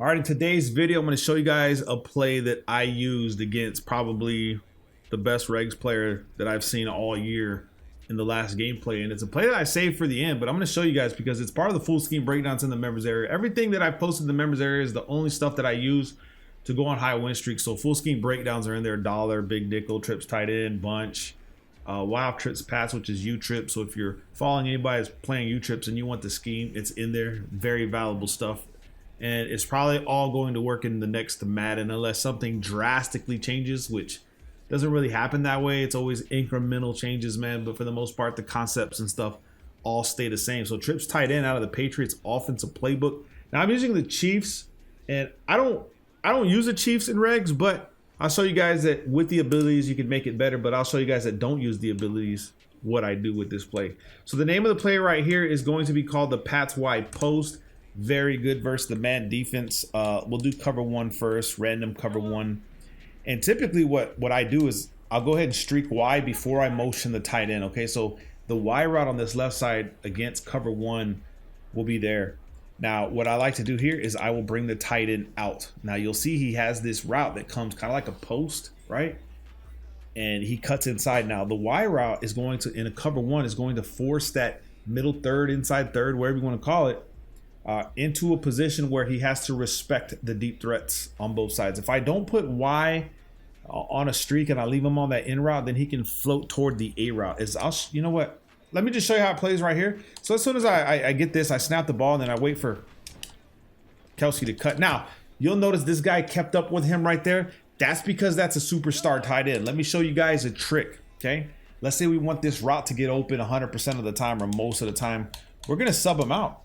All right, in today's video, I'm going to show you guys a play that I used against probably the best Regs player that I've seen all year in the last gameplay. And it's a play that I saved for the end, but I'm going to show you guys because it's part of the full scheme breakdowns in the members area. Everything that I've posted in the members area is the only stuff that I use to go on high win streaks. So full scheme breakdowns are in there: dollar, big nickel, trips, tight end, bunch, wild trips, pass, which is U trip. So if you're following anybody that's playing U trips and you want the scheme, it's in there. Very valuable stuff. And it's probably all going to work in the next Madden unless something drastically changes, which doesn't really happen that way. It's always incremental changes, man. But for the most part, the concepts and stuff all stay the same. So trips tight end out of the Patriots offensive playbook. Now I'm using the Chiefs, and I don't use the Chiefs in regs, but I'll show you guys that with the abilities you can make it better. But I'll show you guys that don't use the abilities what I do with this play. So the name of the play right here is going to be called the Pats wide post. Very good versus the man defense. We'll do cover one first, random cover one. And typically what I do is I'll go ahead and streak Y before I motion the tight end. Okay, so the Y route on this left side against cover one will be there. Now, what I like to do here is I will bring the tight end out. Now, you'll see he has this route that comes kind of like a post, right? And he cuts inside. Now, the Y route is going to, in a cover one, is going to force that middle third, inside third, whatever you want to call it, into a position where he has to respect the deep threats on both sides. If I don't put Y on a streak and I leave him on that in route, then he can float toward the A route. You know what? Let me just show you how it plays right here. So as soon as I get this, I snap the ball and then I wait for Kelsey to cut. Now, you'll notice this guy kept up with him right there. That's because that's a superstar tight end. Let me show you guys a trick, okay? Let's say we want this route to get open 100% of the time or most of the time. We're going to sub him out.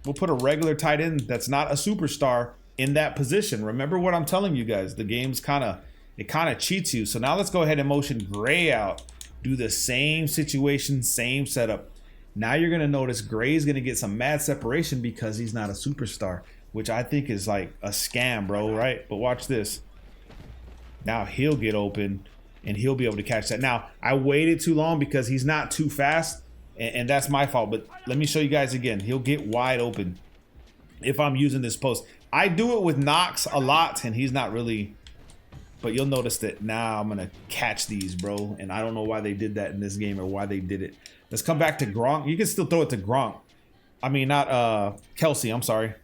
We'll put a regular tight end that's not a superstar in that position. Remember what I'm telling you guys. The game's kind of cheats you. So now let's go ahead and motion Gray out. Do the same situation, same setup. Now you're going to notice Gray's going to get some mad separation because he's not a superstar, which I think is like a scam, bro, right? But watch this. Now he'll get open and he'll be able to catch that. Now, I waited too long because he's not too fast. And that's my fault, but let me show you guys again. He'll get wide open if I'm using this post. I do it with Knox a lot, and he's not really, but you'll notice that now I'm gonna catch these, bro. And I don't know why they did that in this game or why they did it. Let's come back to Gronk. You can still throw it to Gronk. I mean, not Kelsey, I'm sorry.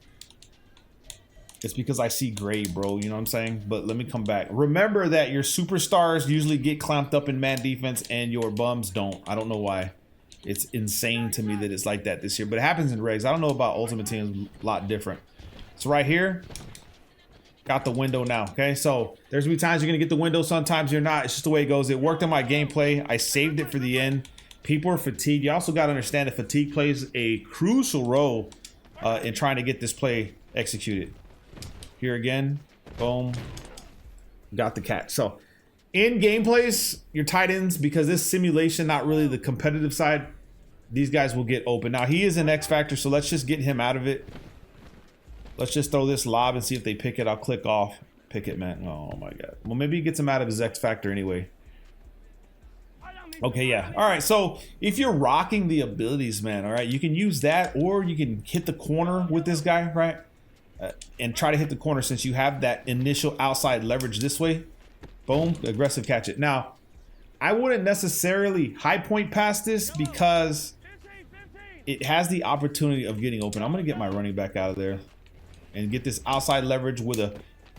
It's because I see Gray, bro, you know what I'm saying? But let me come back. Remember that your superstars usually get clamped up in man defense and your bums don't. I don't know why. It's insane to me that it's like that this year, but it happens in regs. I don't know about Ultimate Team, a lot different. So right here, got the window now, okay? So there's gonna be times you're gonna get the window, sometimes you're not. It's just the way it goes. It worked on my gameplay. I saved it for the end. People are fatigued. You also gotta understand that fatigue plays a crucial role in trying to get this play executed. Here again, boom, got the catch. So in gameplays, your tight ends, because this simulation, not really the competitive side, these guys will get open. Now, he is an X factor, so let's just get him out of it. Let's just throw this lob and see if they pick it. I'll click off. Pick it, man. Oh, my God. Well, maybe he gets him out of his X factor anyway. Okay, yeah. All right, so if you're rocking the abilities, man, all right, you can use that, or you can hit the corner with this guy, right? And try to hit the corner since you have that initial outside leverage this way. Boom, aggressive catch it. Now, I wouldn't necessarily high point past this because it has the opportunity of getting open. I'm going to get my running back out of there and get this outside leverage with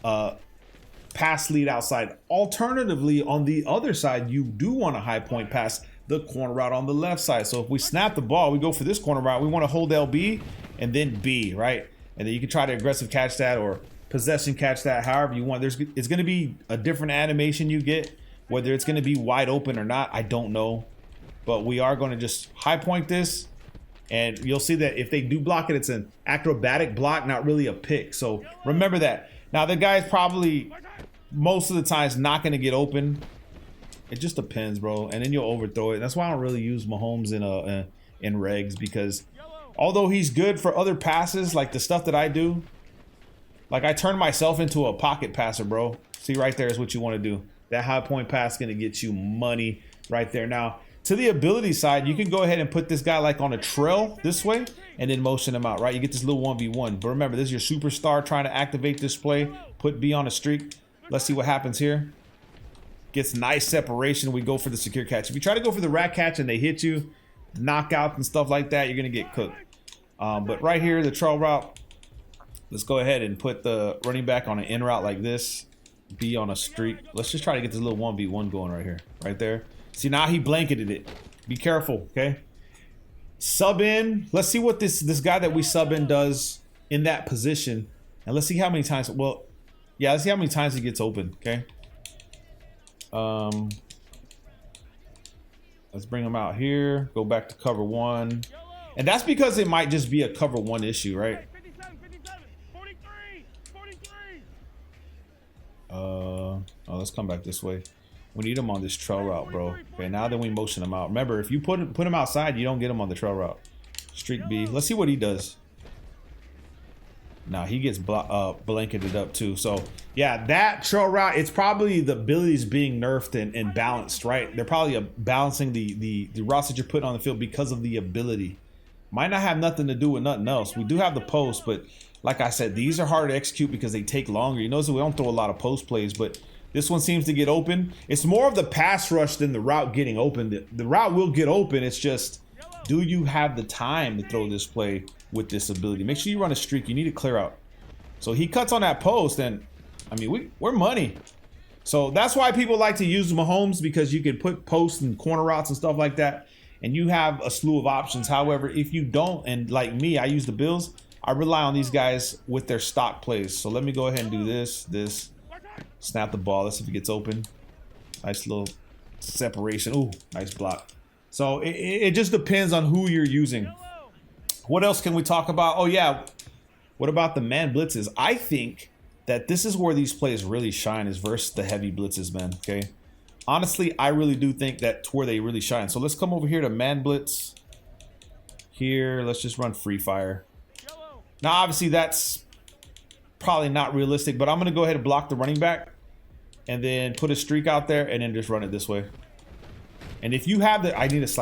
a pass lead outside. Alternatively, on the other side, you do want a high point pass the corner route on the left side. So if we snap the ball, we go for this corner route. We want to hold LB and then B, right? And then you can try to aggressive catch that or possession catch that, however you want. It's going to be a different animation you get, whether it's going to be wide open or not, I don't know. But we are going to just high point this, and you'll see that if they do block it, it's an acrobatic block, not really a pick. So remember that. Now the guy's probably most of the times not going to get open. It just depends, bro. And then you'll overthrow it. That's why I don't really use Mahomes in regs, because although he's good for other passes, like the stuff that I do, like I turn myself into a pocket passer, bro. See right there is what you want to do. That high point pass is going to get you money right there. Now, to the ability side, you can go ahead and put this guy like on a trail this way and then motion him out, right? You get this little 1v1. But remember, this is your superstar trying to activate this play. Put B on a streak. Let's see what happens here. Gets nice separation. We go for the secure catch. If you try to go for the rat catch and they hit you, knockout and stuff like that, you're going to get cooked. But right here, the trail route, let's go ahead and put the running back on an in route like this. B on a streak. Let's just try to get this little 1v1 going right here. Right there. See, now he blanketed it. Be careful, okay? Sub in. Let's see what this guy that we sub in does in that position. And let's see how many times, well, yeah, let's see how many times he gets open, okay? Let's bring him out here. Go back to cover one. And that's because it might just be a cover one issue, right? Oh, let's come back this way. We need him on this trail route, bro. Okay, now that we motion him out. Remember, if you put him outside, you don't get him on the trail route. Streak B. Let's see what he does. Now he gets blanketed up too. So yeah, that trail route, it's probably the abilities being nerfed and balanced, right? They're probably balancing the routes that you're putting on the field because of the ability. Might not have nothing to do with nothing else. We do have the post, but like I said, these are hard to execute because they take longer. You notice we don't throw a lot of post plays, but this one seems to get open. It's more of the pass rush than the route getting open. The route will get open. It's just, do you have the time to throw this play with this ability? Make sure you run a streak. You need to clear out. So he cuts on that post, and I mean, we're money. So that's why people like to use Mahomes, because you can put posts and corner routes and stuff like that, and you have a slew of options. However, if you don't, and like me, I use the Bills, I rely on these guys with their stock plays. So let me go ahead and do this. Snap the ball. Let's see if it gets open. Nice little separation. Ooh, nice block. So it just depends on who you're using. What else can we talk about? Oh, yeah. What about the man blitzes? I think that this is where these plays really shine, is versus the heavy blitzes, man. Okay. Honestly, I really do think that's where they really shine. So let's come over here to man blitz. Here, let's just run free fire. Now, obviously, that's probably not realistic, but I'm going to go ahead and block the running back and then put a streak out there and then just run it this way. And if you have the,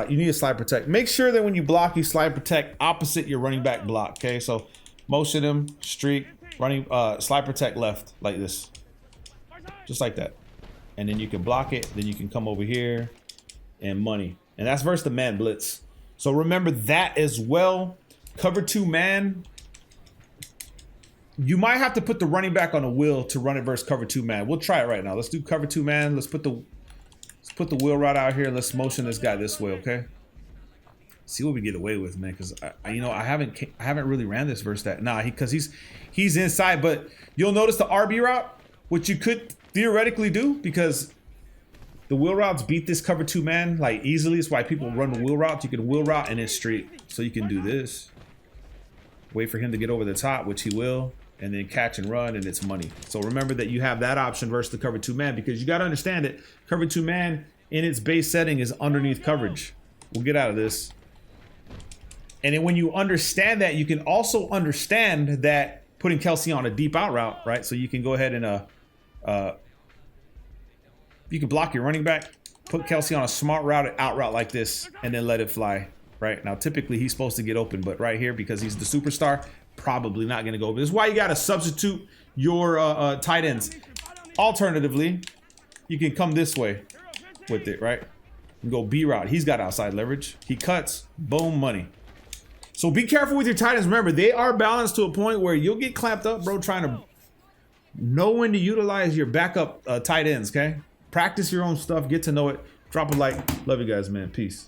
you need a slide protect. Make sure that when you block, you slide protect opposite your running back block. Okay, so motion him, streak, running, slide protect left like this, just like that. And then you can block it. Then you can come over here and money. And that's versus the man blitz. So remember that as well. Cover two man. You might have to put the running back on a wheel to run it versus cover two man. We'll try it right now. Let's do cover two man. Let's put the wheel right out here. Let's motion this guy this way, okay? See what we get away with, man. Because I haven't really ran this versus that. Nah, because he's inside. But you'll notice the RB route, which you could theoretically do, because the wheel routes beat this cover two man like easily. It's why people run the wheel route. You can wheel route and then straight. So you can do this. Wait for him to get over the top, which he will. And then catch and run, and it's money. So remember that you have that option versus the cover two man, because you got to understand it. Cover two man in its base setting is underneath coverage. We'll get out of this. And then when you understand that, you can also understand that putting Kelsey on a deep out route, right? So you can go ahead and you can block your running back, put Kelsey on a smart out route like this, and then let it fly. Right now, typically he's supposed to get open, but right here, because he's the superstar, probably not going to go open. This is why you got to substitute your tight ends. Alternatively, you can come this way with it, right? And go B route. He's got outside leverage. He cuts. Boom, money. So be careful with your tight ends. Remember, they are balanced to a point where you'll get clamped up, bro, trying to know when to utilize your backup tight ends, okay? Practice your own stuff. Get to know it. Drop a like. Love you guys, man. Peace.